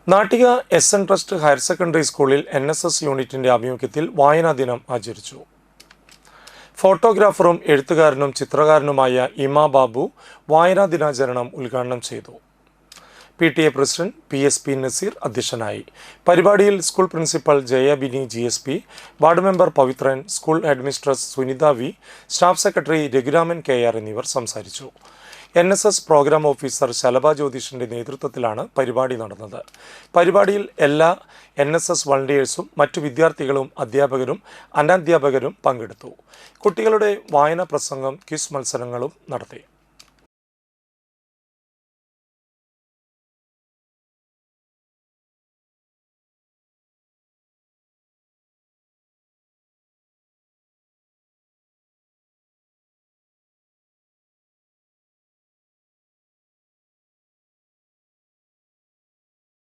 Nattika എസ്.എൻ. Trust higher secondary സ്കൂളിൽ NSS യൂണിറ്റിന്റെ ആഭിമുഖ്യത്തിൽ വായനാ ദിനം ആചരിച്ചു. ഫോട്ടോഗ്രാഫറും എഴുത്തുകാരനും ചിത്രകാരനുമായ ഇമാ ബാബു വായനാ ദിനാചരണം ഉദ്ഘാടനം ചെയ്തു. PTA പ്രസിഡന്റ് PSP നസീർ അധ്യക്ഷനായി. പരിപാടിയിൽ school principal Jayabini GSP, ward member Pavithran, school headmistress Sunitha V, staff secretary Raghuraman KR എന്നിവർ സംസാരിച്ചു. NSS പ്രോഗ്രാം ഓഫീസർ ശലഭ ജ്യോതിഷിന്റെ നേതൃത്വത്തിലാണ് പരിപാടി നടന്നത്. പരിപാടിയിൽ എല്ലാ NSS വളണ്ടിയേഴ്സും മറ്റു വിദ്യാർത്ഥികളും അധ്യാപകരും അനധ്യാപകരും പങ്കെടുത്തു. കുട്ടികളുടെ വായനാ പ്രസംഗം, ക്വിസ് മത്സരങ്ങളും നടത്തി.